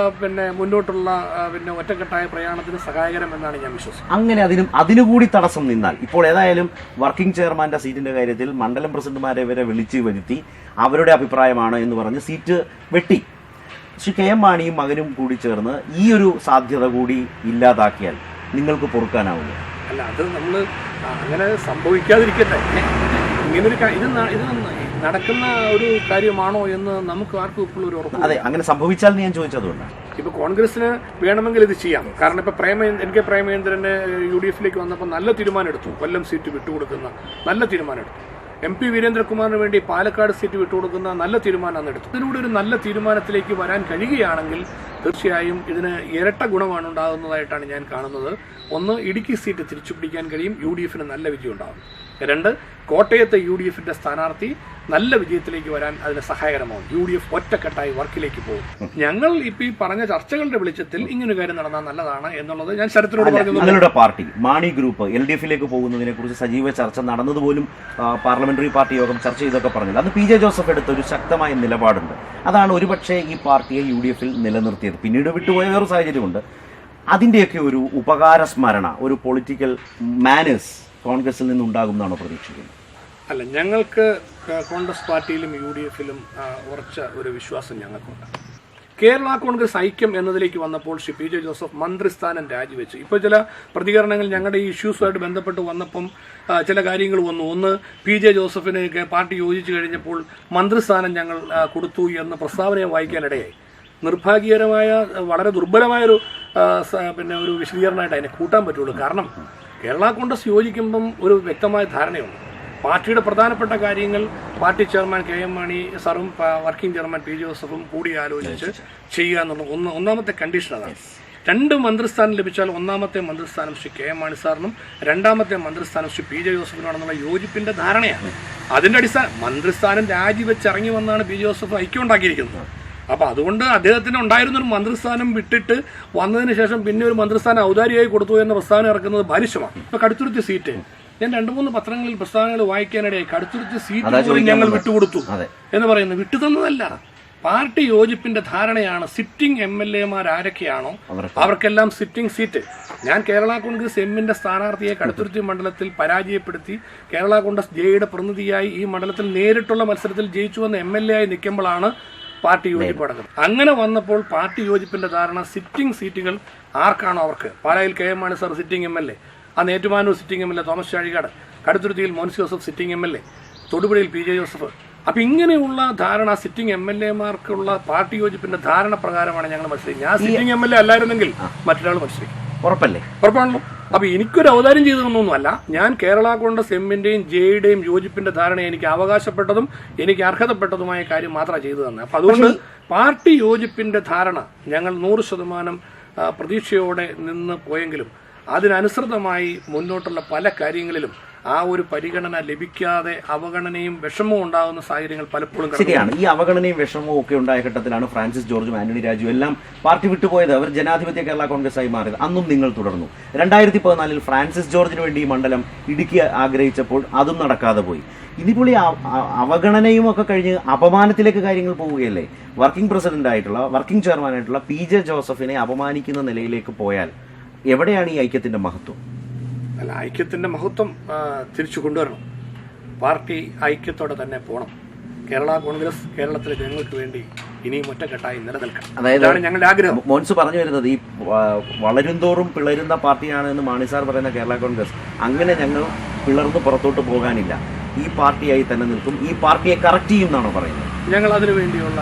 മുന്നോട്ടുള്ള ഒറ്റക്കെട്ടായ പ്രയാണത്തിന് സഹായകരമെന്നാണ് ഞാൻ വിശ്വസിക്കുന്നത്. അങ്ങനെ അതിനുകൂടി തടസ്സം നിന്നാൽ, ഇപ്പോൾ ഏതായാലും വർക്കിംഗ് ചെയർമാന്റെ സീറ്റിന്റെ കാര്യത്തിൽ മണ്ഡലം പ്രസിഡന്റുമാരെ വരെ വിളിച്ചു വരുത്തി അവരുടെ അഭിപ്രായമാണ് എന്ന് പറഞ്ഞ് സീറ്റ് വെട്ടി. ശ്രീ KM മാണിയും മകനും കൂടി ചേർന്ന് ഈ ഒരു സാധ്യത കൂടി ഇല്ലാതാക്കിയാൽ നിങ്ങൾക്ക് പൊറുക്കാനാവില്ല? അല്ല, അത് നമ്മൾ അങ്ങനെ സംഭവിക്കാതിരിക്കട്ടെ. ഇങ്ങനൊരു ഇത് നടക്കുന്ന ഒരു കാര്യമാണോ എന്ന് നമുക്ക് ആർക്കും ഇപ്പോൾ ഒരു ഉറപ്പ്. അതെ, അങ്ങനെ സംഭവിച്ചാൽ ഞാൻ ചോദിച്ചതുകൊണ്ടാണ്. ഇപ്പൊ കോൺഗ്രസിന് വേണമെങ്കിൽ ഇത് ചെയ്യാം. കാരണം ഇപ്പൊ പ്രേമേന്ദ്രന് UDF-ലേക്ക് വന്നപ്പോൾ നല്ല തീരുമാനം എടുത്തു. കൊല്ലം സീറ്റ് വിട്ടുകൊടുക്കുന്ന നല്ല തീരുമാനം എടുത്തു. MP വീരേന്ദ്രകുമാറിന് വേണ്ടി പാലക്കാട് സീറ്റ് വിട്ടുകൊടുക്കുന്ന നല്ല തീരുമാനം അന്ന് എടുത്തു. ഇതിലൂടെ ഒരു നല്ല തീരുമാനത്തിലേക്ക് വരാൻ കഴിയുകയാണെങ്കിൽ തീർച്ചയായും ഇതിന് ഇരട്ട ഗുണമാണ് ഉണ്ടാകുന്നതായിട്ടാണ് ഞാൻ കാണുന്നത്. ഒന്ന്, ഇടുക്കി സീറ്റ് തിരിച്ചുപിടിക്കാൻ കഴിയും, UDF-ന് നല്ല വിജയം ഉണ്ടാകും. 2, കോട്ടയത്തെ UDF-ന്റെ സ്ഥാനാർത്ഥി നല്ല വിജയത്തിലേക്ക് വരാൻ അതിന് സഹായകരമാവും. UDF ഒറ്റക്കെട്ടായി വർക്കിലേക്ക് പോകും. ഞങ്ങൾ ഇപ്പൊ ഈ പറഞ്ഞ ചർച്ചകളുടെ വെളിച്ചത്തിൽ ഇങ്ങനൊരു കാര്യം നടന്നാൽ നല്ലതാണ് എന്നുള്ളത് ഞാൻ ശരത്തിനോട് പറഞ്ഞു. നിങ്ങളുടെ പാർട്ടി മാണി ഗ്രൂപ്പ് LDF-ലേക്ക് പോകുന്നതിനെ കുറിച്ച് സജീവ ചർച്ച നടന്നതുപോലും പാർലമെന്ററി പാർട്ടി യോഗം ചർച്ച ചെയ്തൊക്കെ പറഞ്ഞത് അന്ന് PJ ജോസഫ് എടുത്ത ഒരു ശക്തമായ നിലപാടുണ്ട്. അതാണ് ഒരുപക്ഷെ ഈ പാർട്ടിയെ UDF-ൽ നിലനിർത്തിയത്. പിന്നീട് വിട്ടുപോയ വേറൊരു സാഹചര്യമുണ്ട്. അതിന്റെയൊക്കെ ഒരു ഉപകാര സ്മരണ, ഒരു പൊളിറ്റിക്കൽ മാനേഴ്സ് കോൺഗ്രസിൽ നിന്നുണ്ടാകുമെന്നാണോ പ്രതീക്ഷിക്കുന്നത്? അല്ല, ഞങ്ങൾക്ക് കോൺഗ്രസ് പാർട്ടിയിലും UDF-ലും ഉറച്ച ഒരു വിശ്വാസം ഞങ്ങൾക്കുണ്ട്. കേരള കോൺഗ്രസ് ഐക്യം എന്നതിലേക്ക് വന്നപ്പോൾ ശ്രീ PJ ജോസഫ് മന്ത്രിസ്ഥാനം രാജിവെച്ചു. ഇപ്പോൾ ചില പ്രതികരണങ്ങൾ ഞങ്ങളുടെ ഈ ഇഷ്യൂസുമായിട്ട് ബന്ധപ്പെട്ട് വന്നപ്പം ചില കാര്യങ്ങൾ വന്നു. ഒന്ന്, PJ ജോസഫിന് പാർട്ടി യോജിച്ചു കഴിഞ്ഞപ്പോൾ മന്ത്രിസ്ഥാനം ഞങ്ങൾ കൊടുത്തു എന്ന പ്രസ്താവനയെ വായിക്കാനിടയായി. നിർഭാഗ്യകരമായ, വളരെ ദുർബലമായൊരു ഒരു വിശദീകരണമായിട്ട് അതിനെ കൂട്ടാൻ പറ്റുള്ളൂ. കാരണം കേരള കോൺഗ്രസ് യോജിക്കുമ്പം ഒരു വ്യക്തമായ ധാരണയുണ്ട്. പാർട്ടിയുടെ പ്രധാനപ്പെട്ട കാര്യങ്ങൾ പാർട്ടി ചെയർമാൻ KM മാണി സാറും വർക്കിംഗ് ചെയർമാൻ PJ ജോസഫും കൂടി ആലോചിച്ച് ചെയ്യുക എന്നുള്ള ഒന്നാമത്തെ കണ്ടീഷൻ അതാണ്. 2 മന്ത്രിസ്ഥാനം ലഭിച്ചാൽ ഒന്നാമത്തെ മന്ത്രിസ്ഥാനം ശ്രീ KM മാണി സാറിനും രണ്ടാമത്തെ മന്ത്രിസ്ഥാനം ശ്രീ PJ ജോസഫിനാണെന്നുള്ള യോജിപ്പിന്റെ ധാരണയാണ്. അതിന്റെ അടിസ്ഥാനം മന്ത്രിസ്ഥാനം രാജിവെച്ചിറങ്ങി വന്നാണ് PJ ജോസഫ് ഐക്യം ഉണ്ടാക്കിയിരിക്കുന്നത്. അപ്പൊ അതുകൊണ്ട് അദ്ദേഹത്തിന് ഉണ്ടായിരുന്നൊരു മന്ത്രിസ്ഥാനം വിട്ടിട്ട് വന്നതിന് ശേഷം പിന്നെ ഒരു മന്ത്രിസ്ഥാനം ഔദാര്യമായി കൊടുത്തു എന്ന പ്രസ്താവന ഇറക്കുന്നത് ബാലിശമാണ്. ഇപ്പൊ കടുത്തുരുത്തി സീറ്റ് ഞാൻ 2-3 പത്രങ്ങളിൽ പ്രസ്താവനകൾ വായിക്കാനിടയായി. കടുത്തുരുത്തി സീറ്റ് പോലും ഞങ്ങൾ വിട്ടുകൊടുത്തു എന്ന് പറയുന്നത് വിട്ടുതന്നതല്ല. പാർട്ടി യോജിപ്പിന്റെ ധാരണയാണ്. സിറ്റിംഗ് MLA-മാർ ആരൊക്കെയാണോ അവർക്കെല്ലാം സിറ്റിംഗ് സീറ്റ്. ഞാൻ കേരള കോൺഗ്രസ് എമ്മിന്റെ സ്ഥാനാർത്ഥിയെ കടുത്തുരുത്തി മണ്ഡലത്തിൽ പരാജയപ്പെടുത്തി കേരള കോൺഗ്രസ് ജെയുടെ പ്രതിനിധിയായി ഈ മണ്ഡലത്തിൽ നേരിട്ടുള്ള മത്സരത്തിൽ ജയിച്ചു വന്ന MLA ആയി നിൽക്കുമ്പോഴാണ് പാർട്ടി യോജിപ്പ് നടക്കുന്നത്. അങ്ങനെ വന്നപ്പോൾ പാർട്ടി യോജിപ്പിന്റെ ധാരണ സിറ്റിംഗ് സീറ്റുകൾ ആർക്കാണോ അവർക്ക്. പാലായിൽ KM Mani sir sitting MLA, അന്ന് ഏറ്റുമാനൂർ സിറ്റിംഗ് MLA തോമസ് ചാഴികാട്, കടുത്തുരുത്തിയിൽ മോൻസ് ജോസഫ് സിറ്റിംഗ് MLA, തൊടുപുഴയിൽ PJ ജോസഫ്. അപ്പൊ ഇങ്ങനെയുള്ള ധാരണ സിറ്റിംഗ് MLA-മാർക്കുള്ള പാർട്ടി യോജിപ്പിന്റെ ധാരണ പ്രകാരമാണ് ഞങ്ങൾ മത്സരിക്കും. ഞാൻ സിറ്റിംഗ് MLA അല്ലായിരുന്നെങ്കിൽ മറ്റൊരാൾ മത്സരിക്കും. ഉറപ്പാണല്ലോ. അപ്പൊ എനിക്കൊരു ഔദാര്യം ചെയ്തതൊന്നുമല്ല. ഞാൻ കേരള കോൺഗ്രസ് എമ്മിന്റെയും ജെയുടെയും യോജിപ്പിന്റെ ധാരണ എനിക്ക് അവകാശപ്പെട്ടതും എനിക്ക് അർഹതപ്പെട്ടതുമായ കാര്യം മാത്രമാണ് ചെയ്തു തന്നെ. അപ്പൊ അതുകൊണ്ട് പാർട്ടി യോജിപ്പിന്റെ ധാരണ ഞങ്ങൾ 100% പ്രതീക്ഷയോടെ നിന്ന് പോയെങ്കിലും അതിനനുസൃതമായി മുന്നോട്ടുള്ള പല കാര്യങ്ങളിലും ആ ഒരു പരിഗണന ലഭിക്കാതെ അവഗണനയും വിഷമവും ഉണ്ടാകുന്ന സാഹചര്യങ്ങൾ പലപ്പോഴും ശരിയാണ്. ഈ അവഗണനയും വിഷമവും ഒക്കെ ഉണ്ടായ ഘട്ടത്തിലാണ് ഫ്രാൻസിസ് ജോർജും ആന്റണി രാജുവും എല്ലാം പാർട്ടി വിട്ടുപോയത്. അവർ ജനാധിപത്യ കേരള കോൺഗ്രസ് ആയി മാറിയത്. അന്നും നിങ്ങൾ തുടർന്നു. 2014 ഫ്രാൻസിസ് ജോർജിന് വേണ്ടി ഈ മണ്ഡലം ഇടുക്കി ആഗ്രഹിച്ചപ്പോൾ അതും നടക്കാതെ പോയി. ഇതിപ്പോൾ ഈ അവഗണനയും ഒക്കെ കഴിഞ്ഞ് അപമാനത്തിലേക്ക് കാര്യങ്ങൾ പോവുകയല്ലേ? വർക്കിംഗ് പ്രസിഡന്റ് ആയിട്ടുള്ള വർക്കിംഗ് ചെയർമാനായിട്ടുള്ള PJ ജോസഫിനെ അപമാനിക്കുന്ന നിലയിലേക്ക് പോയാൽ എവിടെയാണ് ഈ ഐക്യത്തിന്റെ മഹത്വം? അല്ല, ഐക്യത്തിന്റെ മഹത്വം തിരിച്ചു കൊണ്ടുവരണം. പാർട്ടി ഐക്യത്തോടെ തന്നെ പോകണം. കേരള കോൺഗ്രസ് കേരളത്തിലെ ജനങ്ങൾക്ക് വേണ്ടി ഇനിയും ഒറ്റക്കെട്ടായി നിലനിൽക്കണം. അതായത് ഞങ്ങളുടെ ആഗ്രഹം. മോൻസ് പറഞ്ഞു വരുന്നത് ഈ വളരുംതോറും പിളരുന്ന പാർട്ടിയാണ് എന്ന് മാണി സാർ പറയുന്ന കേരള കോൺഗ്രസ്, അങ്ങനെ ഞങ്ങൾ പിളർന്ന് പുറത്തോട്ട് പോകാനില്ല, ഈ പാർട്ടിയായി തന്നെ നിൽക്കും, ഈ പാർട്ടിയെ കറക്റ്റ് ചെയ്യും എന്നാണോ പറയുന്നത്? ഞങ്ങൾ അതിനു വേണ്ടിയുള്ള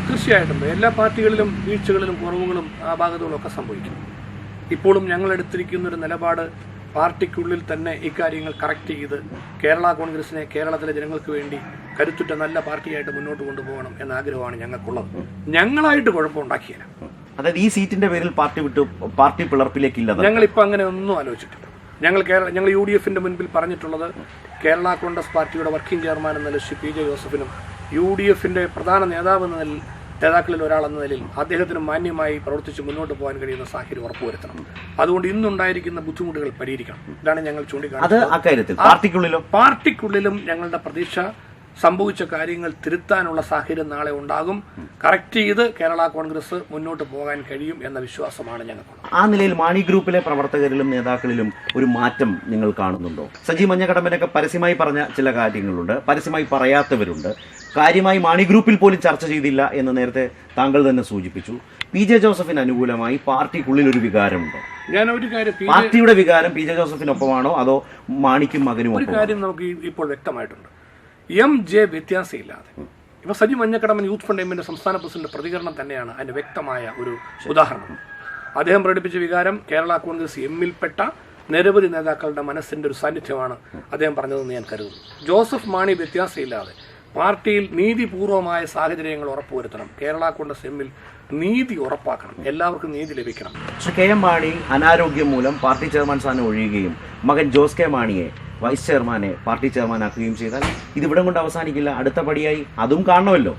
തീർച്ചയായിട്ടും എല്ലാ പാർട്ടികളിലും വീഴ്ചകളിലും കുറവുകളും അപാകതകളും ഒക്കെ സംഭവിക്കും. ഇപ്പോഴും ഞങ്ങൾ എടുത്തിരിക്കുന്ന ഒരു നിലപാട് പാർട്ടിക്കുള്ളിൽ തന്നെ ഇക്കാര്യങ്ങൾ കറക്റ്റ് ചെയ്ത് കേരള കോൺഗ്രസിനെ കേരളത്തിലെ ജനങ്ങൾക്ക് വേണ്ടി കരുത്തുറ്റ നല്ല പാർട്ടിയായിട്ട് മുന്നോട്ട് കൊണ്ടുപോകണം എന്ന ആഗ്രഹമാണ് ഞങ്ങൾക്കുള്ളത്. ഞങ്ങളായിട്ട് കുഴപ്പമുണ്ടാക്കിയില്ല. അതായത് ഈ സീറ്റിന്റെ പേരിൽ പാർട്ടി പിളർപ്പിലേക്കില്ല. ഞങ്ങളിപ്പോ അങ്ങനെ ഒന്നും ആലോചിച്ചിട്ടില്ല. ഞങ്ങൾ UDF-ന്റെ മുൻപിൽ പറഞ്ഞിട്ടുള്ളത് കേരള കോൺഗ്രസ് പാർട്ടിയുടെ വർക്കിംഗ് ചെയർമാൻ എന്ന നിലയിൽ PJ ജോസഫിനും UDF-ന്റെ പ്രധാന നേതാവ് എന്ന നിലയിൽ നേതാക്കളിൽ ഒരാളെന്ന നിലയിൽ അദ്ദേഹത്തിന് മാന്യമായി പ്രവർത്തിച്ച് മുന്നോട്ട് പോകാൻ കഴിയുന്ന സാഹചര്യം ഉറപ്പുവരുത്തണം. അതുകൊണ്ട് ഇന്നുണ്ടായിരിക്കുന്ന ബുദ്ധിമുട്ടുകൾ പരിഹരിക്കണം. ഇതാണ് ഞങ്ങൾ ചൂണ്ടിക്കാണിച്ചത്. പാർട്ടിക്കുള്ളിലും ഞങ്ങളുടെ പ്രതീക്ഷ സംഭവിച്ച കാര്യങ്ങൾ തിരുത്താനുള്ള സാഹചര്യം നാളെ ഉണ്ടാകും. കറക്റ്റ് ചെയ്ത് കേരള കോൺഗ്രസ് മുന്നോട്ട് പോകാൻ കഴിയും എന്ന വിശ്വാസമാണ് ഞങ്ങൾക്കുള്ളത്. ആ നിലയിൽ മാണി ഗ്രൂപ്പിലെ പ്രവർത്തകരിലും നേതാക്കളിലും ഒരു മാറ്റം നിങ്ങൾ കാണുന്നുണ്ടോ? സജി മഞ്ഞക്കടമ്പനൊക്കെ പരസ്യമായി പറഞ്ഞ ചില കാര്യങ്ങളുണ്ട്, പരസ്യമായി പറയാത്തവരുണ്ട്. കാര്യമായി മാണി ഗ്രൂപ്പിൽ പോലും ചർച്ച ചെയ്തില്ല എന്ന് നേരത്തെ താങ്കൾ തന്നെ സൂചിപ്പിച്ചു. PJ ജോസഫിന് അനുകൂലമായി പാർട്ടിക്കുള്ളിൽ ഒരു വികാരമുണ്ടോ? പാർട്ടിയുടെ വികാരം PJ ജോസഫിനൊപ്പമാണോ അതോ മാണിക്കും മകനും? ഒരു കാര്യം നമുക്ക് ഇപ്പോൾ വ്യക്തമായിട്ടുണ്ട്. MJ വ്യത്യാസമില്ലാതെ ഇപ്പൊ സജി മഞ്ഞക്കടമ്പൻ യൂത്ത് ഫണ്ട് എമ്മിന്റെ സംസ്ഥാന പ്രസിഡന്റ് പ്രതികരണം തന്നെയാണ് അതിന്റെ വ്യക്തമായ ഒരു ഉദാഹരണം. അദ്ദേഹം പ്രകടിപ്പിച്ച വികാരം കേരള കോൺഗ്രസ് എമ്മിൽപ്പെട്ട നിരവധി നേതാക്കളുടെ മനസ്സിന്റെ ഒരു സാന്നിധ്യമാണ് അദ്ദേഹം പറഞ്ഞതെന്ന് ഞാൻ കരുതുന്നു. ജോസഫ് മാണി വ്യത്യാസമില്ലാതെ പാർട്ടിയിൽ നീതിപൂർവമായ സാഹചര്യങ്ങൾ ഉറപ്പുവരുത്തണം. കേരള കോൺഗ്രസ് എമ്മിൽ നീതി ഉറപ്പാക്കണം, എല്ലാവർക്കും നീതി ലഭിക്കണം. പക്ഷെ കെ എം മാണി അനാരോഗ്യം മൂലം പാർട്ടി ചെയർമാൻ സ്ഥാനം ഒഴിയുകയും മകൻ ജോസ് കെ മാണിയെ വൈസ് ചെയർമാനെ പാർട്ടി ചെയർമാനാക്കുകയും ചെയ്താൽ ഇതിവിടം കൊണ്ട് അവസാനിക്കില്ല, അടുത്ത പടിയായി അതും കാണണമല്ലോ.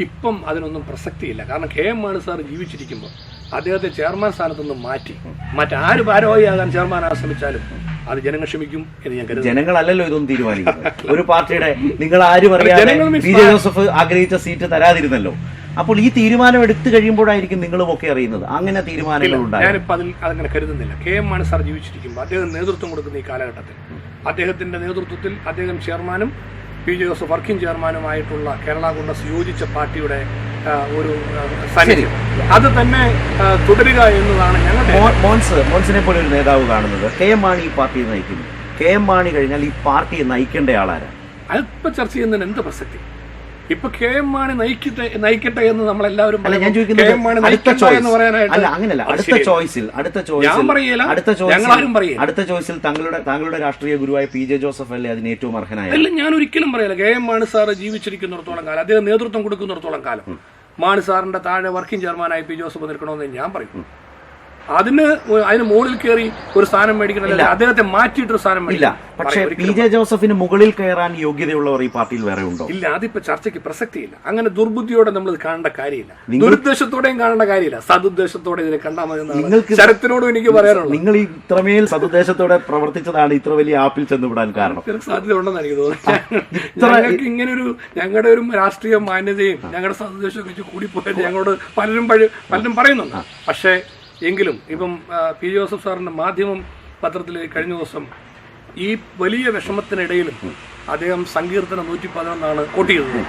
ഇപ്പം അതിനൊന്നും പ്രസക്തിയില്ല. കാരണം കെ എം മാണി സാർ ജീവിച്ചിരിക്കുമ്പോൾ അദ്ദേഹത്തെ ചെയർമാൻ സ്ഥാനത്ത് നിന്ന് മാറ്റി മറ്റാര് ഭാരവാഹിയാകാൻ ചെയർമാനാകാൻ ശ്രമിച്ചാലും അത് ജനങ്ങൾ ക്ഷമിക്കും എന്ന് ഞാൻ കരുതുന്നു. ജനങ്ങളല്ലല്ലോ ഇതൊന്നും തീരുമാനിക്കുന്നത്. ഒരു പാർട്ടിയുടെ നിങ്ങൾ ആരും അറിയാതെ പി ജെ ജോസഫ് ആഗ്രഹിച്ച സീറ്റ് തരാതിരുന്നല്ലോ. അപ്പോൾ ഈ തീരുമാനം എടുത്തു കഴിയുമ്പോഴായിരിക്കും നിങ്ങളും ഒക്കെ അറിയുന്നത്. അങ്ങനെ തീരുമാനങ്ങൾ ഉണ്ടായി. ഞാനിപ്പോൾ അതങ്ങനെ കരുതുന്നില്ല. കെ എം മാണി സാർ ജീവിച്ചിരിക്കുമ്പോൾ അദ്ദേഹം നേതൃത്വം കൊടുക്കുന്ന ഈ കാലഘട്ടത്തിൽ അദ്ദേഹത്തിന്റെ നേതൃത്വത്തിൽ അദ്ദേഹം ചെയർമാനും പി ജെ ജോസഫ് വർക്കിംഗ് ചെയർമാനുമായിട്ടുള്ള കേരള കോൺഗ്രസ് യോജിച്ച പാർട്ടിയുടെ ഒരു സാന്നിധ്യം അത് തന്നെ തുടരുക എന്നതാണ് ഞങ്ങളുടെ. മോൻസിനെ പോലെ ഒരു നേതാവ് കാണുന്നത് കെ എം മാണി ഈ പാർട്ടിയെ നയിക്കുന്നു. കെ എം മാണി കഴിഞ്ഞാൽ ഈ പാർട്ടിയെ നയിക്കേണ്ട ആളാരാ? അതിപ്പോ ചർച്ച ചെയ്യുന്നതിന് എന്ത് പ്രസക്തി? ഇപ്പൊ കെ എം മാണി നയിക്കട്ടെ എന്ന് നമ്മളെല്ലാവരും അടുത്ത ചോയ്സിൽ താങ്കളുടെ രാഷ്ട്രീയ ഗുരുവായ പി ജെ ജോസഫ് അല്ലേ അതിന് ഏറ്റവും അർഹനായ? അല്ല, ഞാൻ ഒരിക്കലും പറയില്ല. കെ എം മാണി സാറ് ജീവിച്ചിരിക്കുന്നിടത്തോളം കാലം, അദ്ദേഹം നേതൃത്വം കൊടുക്കുന്നിടത്തോളം കാലം മാണി സാറിന്റെ താഴെ വർക്കിംഗ് ചെയർമാനായി പി ജോസഫ് നിൽക്കണമെന്ന് ഞാൻ പറയും. അതിന് മുകളിൽ കയറി ഒരു സ്ഥാനം മേടിക്കണമല്ല, അദ്ദേഹത്തെ മാറ്റിയിട്ടൊരു സ്ഥാനം മേടിക്കില്ല. പക്ഷേ പി ജെ ജോസഫിന് മുകളിൽ കയറാൻ യോഗ്യതയുള്ളവർ ഈ പാർട്ടിയിൽ വേറെ ഉണ്ടോ? ഇല്ല, അതിപ്പോ ചർച്ചയ്ക്ക് പ്രസക്തിയില്ല. അങ്ങനെ ദുർബുദ്ധിയോടെ നമ്മൾ കാണേണ്ട കാര്യമില്ല, ദുരുദ്ദേശത്തോടെയും കാണേണ്ട കാര്യമില്ല. സതുദ്ദേശത്തോടെ ഇതിനെ കണ്ടാൽ മതി. ശരത്തിനോടും എനിക്ക് പറയാനുള്ളത്, നിങ്ങൾ ഇത്രമേൽ സതുദ്ദേശത്തോടെ പ്രവർത്തിച്ചതാണ് ഇത്ര വലിയ ആപ്പിൽ ചെന്നുവിടാൻ കാരണം. സാധ്യത ഉണ്ടെന്ന് എനിക്ക് തോന്നുന്നു. ഞങ്ങൾക്ക് ഇങ്ങനൊരു ഞങ്ങളുടെ ഒരു രാഷ്ട്രീയ മാന്യതയും ഞങ്ങളുടെ സതുദ്ദേശവും വെച്ച് കൂടിപ്പോയത് ഞങ്ങളോട് പലരും പറയുന്നുണ്ട്. പക്ഷേ എങ്കിലും ഇപ്പം പി ജോസഫ് സാറിന്റെ മാധ്യമം പത്രത്തിൽ കഴിഞ്ഞ ദിവസം ഈ വലിയ വിഷമത്തിനിടയിലും അദ്ദേഹം സങ്കീർത്തനം 111 കോട്ട് ചെയ്തത്.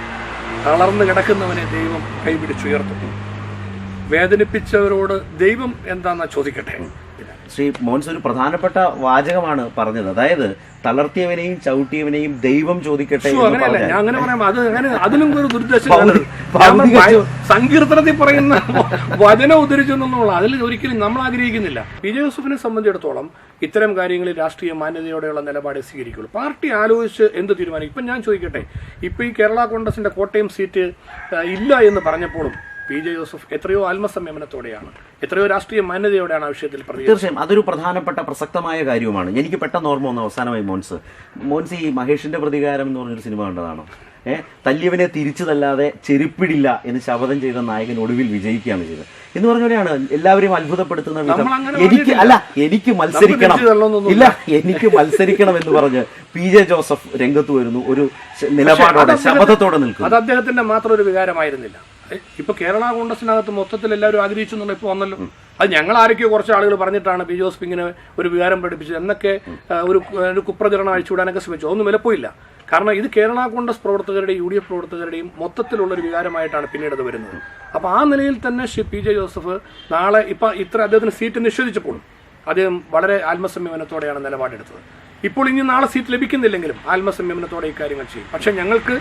തളർന്നു കിടക്കുന്നവനെ ദൈവം കൈപിടിച്ചുയർത്തും, വേദനിപ്പിച്ചവരോട് ദൈവം എന്താന്നാ ചോദിക്കട്ടെ. ശ്രീ മോൻസ് ഒരു പ്രധാനപ്പെട്ട വാചകമാണ് പറഞ്ഞത്. അതായത് തളർത്തിയവനെയും ചവിട്ടിയവനെയും ദൈവം ചോദിക്കട്ടെ. അങ്ങനെയല്ല, ഞാൻ അങ്ങനെ പറയാം. അതിലും ഒരു ദുരുദ്ദേശം സങ്കീർത്തനത്തിൽ പറയുന്ന വചനം ഉദ്ധരിച്ചു എന്നുള്ള അതിൽ ഒരിക്കലും നമ്മൾ ആഗ്രഹിക്കുന്നില്ല. പി ജെ ജോസഫിനെ സംബന്ധിച്ചിടത്തോളം ഇത്തരം കാര്യങ്ങളിൽ രാഷ്ട്രീയ മാന്യതയോടെയുള്ള നിലപാട് സ്വീകരിക്കുള്ളൂ. പാർട്ടി ആലോചിച്ച് എന്ത് തീരുമാനിക്കും. ഇപ്പം ഞാൻ ചോദിക്കട്ടെ, ഇപ്പൊ ഈ കേരള കോൺഗ്രസിന്റെ കോട്ടയം സീറ്റ് ഇല്ല എന്ന് പറഞ്ഞപ്പോഴും പി ജെ ജോസഫ് എത്രയോ ആത്മസംയമനത്തോടെയാണ്, എത്രയോ രാഷ്ട്രീയ മാന്യതയോടെയാണ് ആ വിഷയത്തിൽ പ്രതികരിച്ചത്. തീർച്ചയായും അതൊരു പ്രധാനപ്പെട്ട പ്രസക്തമായ കാര്യവുമാണ്. എനിക്ക് പെട്ടെന്ന് ഓർമ്മ വന്ന അവസാനമായി മോൻസ് ഈ മഹേഷിന്റെ പ്രതികാരം എന്ന് പറഞ്ഞൊരു സിനിമ കണ്ടതാണോ? തല്ലിയവനെ തിരിച്ചു തല്ലാതെ ചെരുപ്പിടില്ല എന്ന് ശപഥം ചെയ്ത നായകൻ ഒടുവിൽ വിജയിക്കുകയാണ് ചെയ്തത് എന്ന് പറഞ്ഞവരെയാണ് എല്ലാവരെയും അത്ഭുതപ്പെടുത്തുന്ന വിധം എനിക്ക് മത്സരിക്കണം എന്ന് പറഞ്ഞ് പി ജെ ജോസഫ് രംഗത്ത് വരുന്നു, ഒരു നിലപാടോടെ ശപഥത്തോടെ നിൽക്കുന്നു. അത് അദ്ദേഹത്തിന്റെ മാത്രം ഒരു വികാരമായിരുന്നില്ല. ഇപ്പൊ കേരള കോൺഗ്രസിനകത്ത് മൊത്തത്തിൽ എല്ലാവരും ആഗ്രഹിച്ചു എന്നുള്ള ഇപ്പൊ വന്നല്ലോ. അത് ഞങ്ങൾ ആരൊക്കെയോ കുറച്ച് ആളുകൾ പറഞ്ഞിട്ടാണ് പി ജോസഫ് ഇങ്ങനെ ഒരു വികാരം പ്രകടിപ്പിച്ചത് എന്നൊക്കെ ഒരു കുപ്രചരണം അഴിച്ചുവിടാനൊക്കെ ശ്രമിച്ചു. ഒന്നും വിലപ്പോയില്ല. കാരണം ഇത് കേരള കോൺഗ്രസ് പ്രവർത്തകരുടെയും UDF പ്രവർത്തകരുടെയും മൊത്തത്തിലുള്ള ഒരു വികാരമായിട്ടാണ് പിന്നീട് അത് വരുന്നത്. അപ്പൊ ആ നിലയിൽ തന്നെ ശ്രീ പി ജെ ജോസഫ് നാളെ ഇത്ര അദ്ദേഹത്തിന് സീറ്റ് നിഷേധിച്ചപ്പോഴും അദ്ദേഹം വളരെ ആത്മസംയമനത്തോടെയാണ് നിലപാടെടുത്തത്. ഇപ്പോൾ ഇനി നാളെ സീറ്റ് ലഭിക്കുന്നില്ലെങ്കിലും ആത്മസംയമനത്തോടെ ഇക്കാര്യങ്ങൾ ചെയ്യും. പക്ഷെ ഞങ്ങൾക്ക്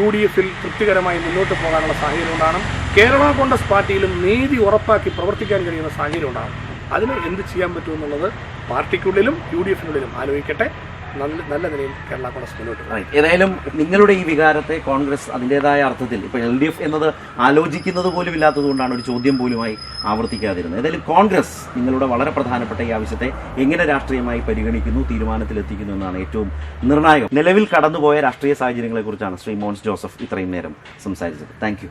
UDFൽ തൃപ്തികരമായി മുന്നോട്ട് പോകാനുള്ള സാഹചര്യം ഉണ്ടാകണം. കേരള കോൺഗ്രസ് പാർട്ടിയിലും നീതി ഉറപ്പാക്കി പ്രവർത്തിക്കാൻ കഴിയുന്ന സാഹചര്യം ഉണ്ടാകണം. അതിന് എന്ത് ചെയ്യാൻ പറ്റുമെന്നുള്ളത് പാർട്ടിക്കുള്ളിലും UDFനുള്ളിലും ആലോചിക്കട്ടെ. നല്ല നിലയിൽ കേരള കോൺഗ്രസ് മുന്നോട്ട് പോകും. ഏതായാലും നിങ്ങളുടെ ഈ വികാരത്തെ കോൺഗ്രസ് അതിൻ്റെതായ അർത്ഥത്തിൽ ഇപ്പോൾ LDF എന്നത് ആലോചിക്കുന്നത് പോലും ഇല്ലാത്തതുകൊണ്ടാണ് ഒരു ചോദ്യം പോലുമായി ആവർത്തിക്കാതിരുന്നത്. ഏതായാലും കോൺഗ്രസ് നിങ്ങളുടെ വളരെ പ്രധാനപ്പെട്ട ഈ ആവശ്യത്തെ എങ്ങനെ രാഷ്ട്രീയമായി പരിഗണിക്കുന്നു, തീരുമാനത്തിലെത്തിക്കുന്നു എന്നാണ് ഏറ്റവും നിർണായകം. നിലവിൽ കടന്നുപോയ രാഷ്ട്രീയ സാഹചര്യങ്ങളെക്കുറിച്ചാണ് ശ്രീ മോൻസ് ജോസഫ് ഇത്രയും നേരം സംസാരിച്ചത്. Thank you.